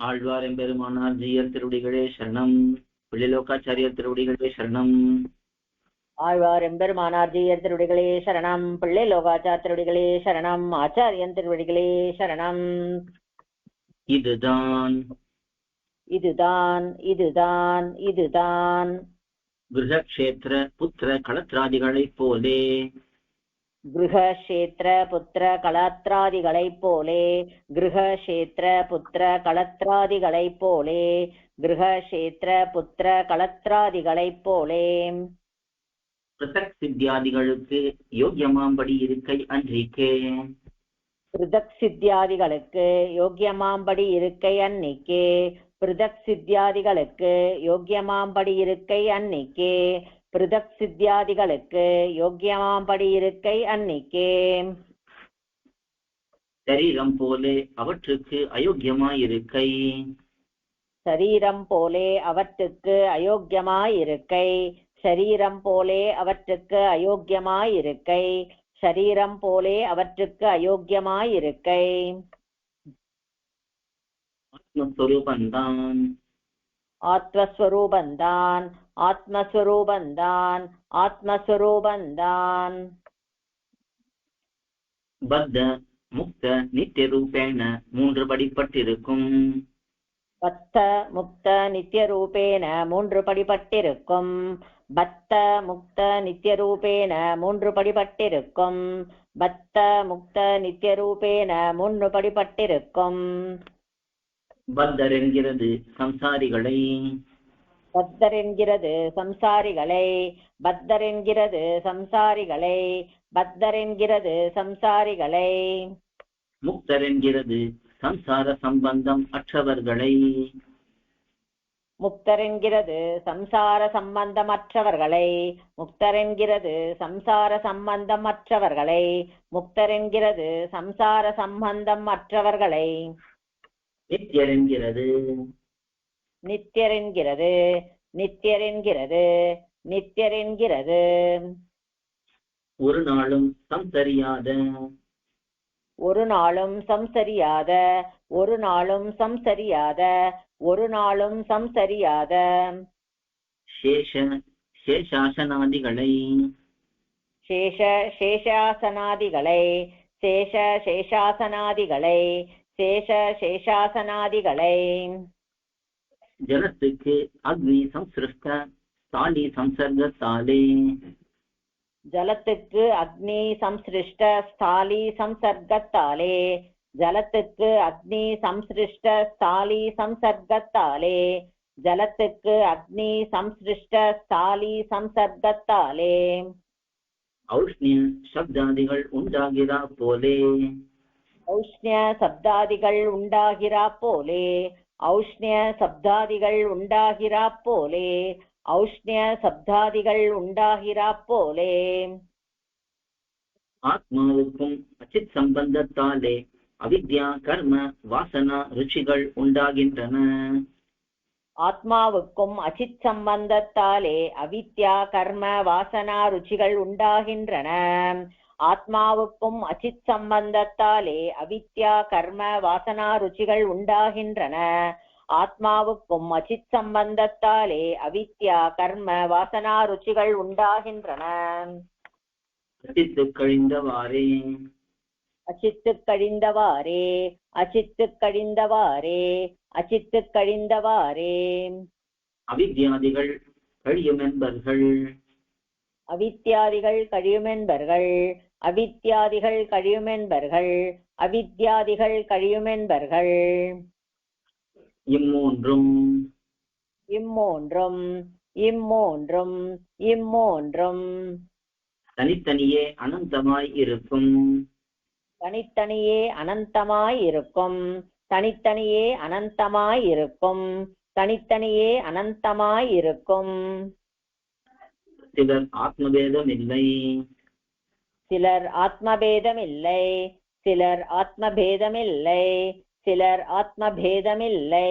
ஆழ்வார் எம்பெருமானார் ஜீயர் திருவடிகளே சரணம். பிள்ளைலோகாச்சாரியர் திருவடிகளே சரணம். ஆழ்வார் எம்பெருமானார் ஜீயர் திருவடிகளே சரணம். பிள்ளை லோகாச்சார் திருவடிகளே சரணம். ஆச்சாரியன் திருவடிகளே சரணம். இதுதான் இதுதான் இதுதான் இதுதான் கிருஹக்ஷேத்திர புத்திர களத்ராதிகளைப் போலே கிருஹக்ஷேத்திர புத்திர களத்ராதிகளைப் போலே கிருஹக்ஷேத்திர புத்திர களத்ராதிகளைப் போலே கிருஹக்ஷேத்திர புத்திர களத்ராதிகளைப் போலே பிரசக் சித்தியாதிகளுக்கு யோக்கியமாம்படி இருக்கை அன்றிக்கே பிருதக் சித்தியாதிகளுக்கு யோக்கியமாம்படி இருக்கை அன்னிக்கே பிருதக் சித்தியாதிகளுக்கு யோக்கியமாம்படி இருக்கை அன்னிக்கே பிருதக் சித்தியாதிகளுக்கு யோக்கியமாம்படி இருக்கை அன்னிக்கே சரீரம் போலே அவற்றுக்கு அயோக்கியமாயிருக்கை சரீரம் போலே அவற்றுக்கு அயோக்கியமாயிருக்கை சரீரம் போலே அவற்றுக்கு அயோக்கியமாயிருக்கை சரீரம் போலே அவற்றுக்கு அயோக்கியமாயிருக்கை ஆத்மஸ்வரூபந்தான் ஆத்மஸ்வரூபந்தான் ஆத்மஸ்வரூபந்தான் ஆத்மஸ்வரூபந்தான் பத்த முக்த நித்திய ரூபேண மூன்று படிப்பட்டிருக்கும் பத்த முக்த நித்திய ரூபேன மூன்று படிபட்டிருக்கும் பத்த முக்த நித்திய ரூபேன மூன்று படிபட்டிருக்கும் பத்த முக்த நித்திய ரூபேன மூன்று படிபட்டிருக்கும் பத்தர் என்கிறது சம்சாரிகளை பத்தர் என்கிறது சம்சாரிகளை பத்தர் என்கிறது சம்சாரிகளை பத்தர் என்கிறது சம்சாரிகளை முக்தர் என்கிறது சம்சார சம்பந்தம் அற்றவர்களை முக்தர் என்கிறது சம்சார சம்பந்தமற்றவர்களை முக்தர் என்கிறது சம்சார சம்பந்தம் அற்றவர்களை முக்தர் என்கிறது சம்சார சம்பந்தம் அற்றவர்களை நித்தியர் என்கிறது நித்தியர் என்கிறது நித்தியர் என்கிறது நித்தியர் என்கிறது ஒரு நாளும் சம்சரியாத ஒரு நாளும் சம்சரியாத ஒரு நாளும் சம்சரியாத ஒரு நாளும் சம்சரியாத சேஷாசனாதிகளை சேஷாசனாதிகளை சேஷாசனாதிகளை சேஷாசனாதிகளை ஜலத்துக்கு அக்னி சம்சிருஷ்ட ஸ்தாலி சம்சர்கத்தாலே ஜலத்துக்கு அக்னி சம்சிருஷ்ட ஸ்தாலி சம்சர்கத்தாலே ஜலத்துக்கு அக்னி சம்சிருஷ்ட ஸ்தாலி சம்சர்கத்தாலே ஜலத்துக்கு அக்னி சம்சிருஷ்ட ஸ்தாலி சம்சர்கத்தாலே ஔஷ்ணிய சப்தாதிகள் உண்டாகிறா போலே ஔஷ்ணிய சப்தாதிகள் உண்டாகிறா போலே ஔஷ்ணிய சப்தாதிகள் உண்டாகிறா போலே ஔஷ்ணிய சப்தாதிகள் உண்டாகிறா போலே ஆத்மாவுக்கும் அச்சித் சம்பந்தத்தாலே அவித்யா கர்ம வாசனா ருச்சிகள் உண்டாகின்றன ஆத்மாவுக்கும் அச்சித் சம்பந்தத்தாலே அவித்யா கர்ம வாசனா ருச்சிகள் உண்டாகின்றன ஆத்மாவுக்கும் அச்சித் சம்பந்தத்தாலே அவித்யா கர்ம வாசனா ருச்சிகள் உண்டாகின்றன ஆத்மாவுக்கும் அச்சித் சம்பந்தத்தாலே அவித்யா கர்ம வாசனா ருச்சிகள் உண்டாகின்றன அச்சித்து கழிந்தவாறே அச்சித்து கழிந்தவாறே அச்சித்து கழிந்தவாறே அச்சித்து கழிந்தவாறே அவித்யாதிகள் கழியுமென்பர்கள் அவித்யாதிகள் கழியுமென்பர்கள் அவித்யாதிகள் கழியுமென்பர்கள் அவித்யாதிகள் கழியுமென்பர்கள் இம்மூன்றும் இம்மூன்றும் இம்மூன்றும் இம்மூன்றும் தனித்தனியே அனந்தமாய் இருக்கும் தனித்தனியே அனந்தமாய் இருக்கும் தனித்தனியே அனந்தமாய் இருக்கும் தனித்தனியே அனந்தமாய் இருக்கும் சிலர் ஆத்மபேதம் இல்லை சிலர் ஆத்மபேதமில்லை சிலர் ஆத்மபேதமில்லை சிலர் ஆத்மபேதமில்லை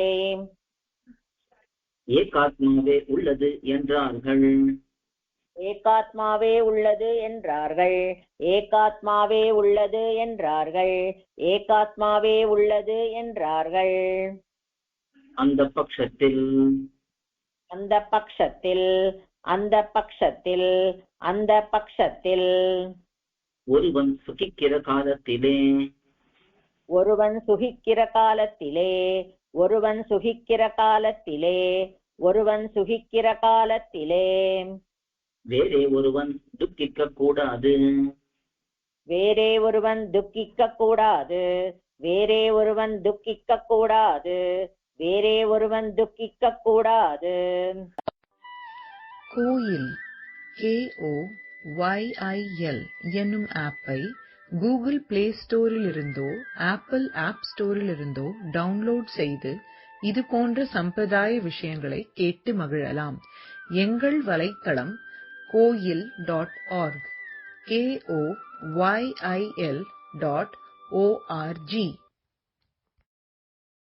ஏகாத்மாவே உள்ளது என்றார்கள் ஏகாத்மாவே உள்ளது என்றார்கள் ஏகாத்மாவே உள்ளது என்றார்கள் ஏகாத்மாவே உள்ளது என்றார்கள் அந்த பட்சத்தில் அந்த பட்சத்தில் அந்த பட்சத்தில் அந்த பட்சத்தில் ஒருவன் சுகிக்கிற காலத்திலே ஒருவன் சுகிக்கிற காலத்திலே ஒருவன் சுகிக்கிற காலத்திலே ஒருவன் சுகிக்கிற காலத்திலே வேறே ஒருவன் துக்கிக்க கூடாது வேறே ஒருவன் துக்கிக்க கூடாது வேறே ஒருவன் துக்கிக்க கூடாது வேறே ஒருவன் துக்கிக்க கூடாது. கோயில் KOYIL என்னும் ஆப்பை கூகுள் பிளே ஸ்டோரிலிருந்தோ ஆப்பிள் ஆப் ஸ்டோரிலிருந்தோ டவுன்லோட் செய்து இது போன்ற சம்பிரதாய விஷயங்களை கேட்டு மகிழலாம். எங்கள் வலைத்தளம் koil.org KOYIL.org